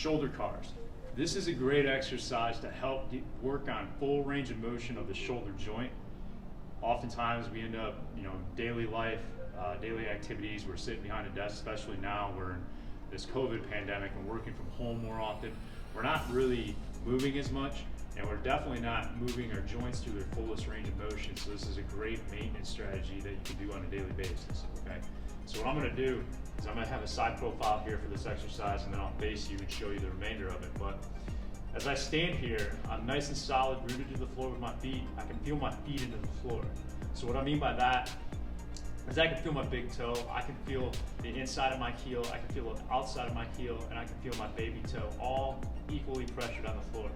shoulder cars. This is a great exercise to help work on full range of motion of the shoulder joint. Oftentimes we end up, daily life, daily activities, we're sitting behind a desk, especially now we're in this COVID pandemic and working from home more often. We're not really moving as much, and we're definitely not moving our joints to their fullest range of motion. So this is a great maintenance strategy that you can do on a daily basis, okay? So what I'm gonna do is I'm gonna have a side profile here for this exercise, and then I'll face you and show you the remainder of it. But as I stand here, I'm nice and solid, rooted to the floor with my feet. I can feel my feet into the floor. So what I mean by that is I can feel my big toe, I can feel the inside of my heel, I can feel the outside of my heel, and I can feel my baby toe, all equally pressured on the floor.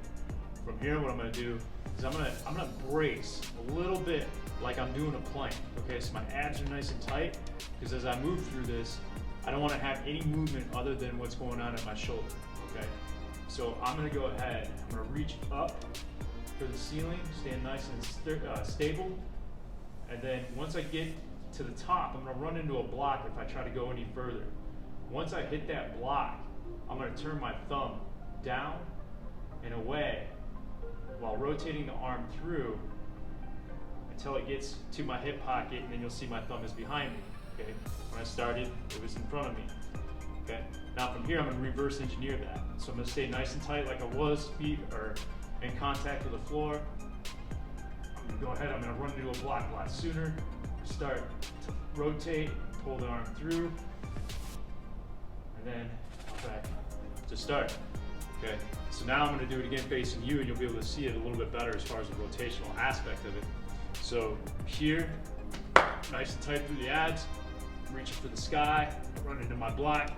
From here, what I'm gonna do is I'm gonna brace a little bit like I'm doing a plank, okay? So my abs are nice and tight, because as I move through this, I don't wanna have any movement other than what's going on at my shoulder, okay? So I'm gonna go ahead, I'm gonna reach up to the ceiling, stand nice and stable, and then once I get to the top, I'm gonna run into a block if I try to go any further. Once I hit that block, I'm gonna turn my thumb down and away while rotating the arm through until it gets to my hip pocket, and then you'll see my thumb is behind me, okay? When I started, it was in front of me, okay? Now from here, I'm gonna reverse engineer that. So I'm gonna stay nice and tight like I was, feet are in contact with the floor. I'm gonna go ahead, I'm gonna run into a block a lot sooner. Start to rotate, pull the arm through, and then back to start. Okay, so now I'm going to do it again facing you, and you'll be able to see it a little bit better as far as the rotational aspect of it. So here, nice and tight through the abs, reaching for the sky, run into my block.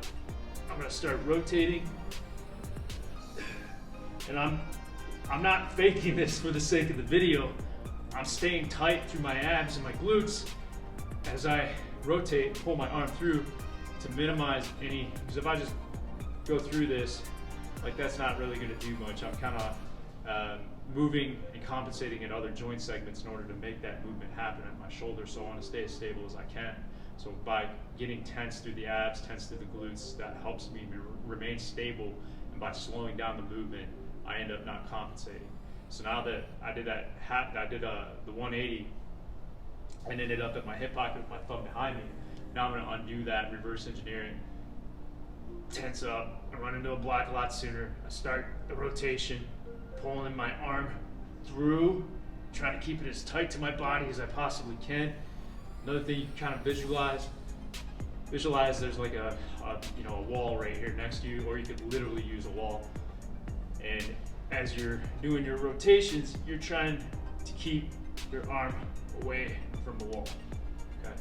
I'm going to start rotating, and I'm not faking this for the sake of the video. I'm staying tight through my abs and my glutes as I rotate and pull my arm through to minimize any, because if I just go through this, like that's not really gonna do much. I'm kind of moving and compensating at other joint segments in order to make that movement happen at my shoulder, so I wanna stay as stable as I can. So by getting tense through the abs, tense through the glutes, that helps me remain stable, and by slowing down the movement, I end up not compensating. So now that I did that, I did the 180 and ended up at my hip pocket with my thumb behind me. Now I'm going to undo that, reverse engineering, tense up, I run into a block a lot sooner. I start the rotation, pulling my arm through, trying to keep it as tight to my body as I possibly can. Another thing you can kind of visualize there's like a wall right here next to you, or you could literally use a wall. And as you're doing your rotations, you're trying to keep your arm away from the wall, okay?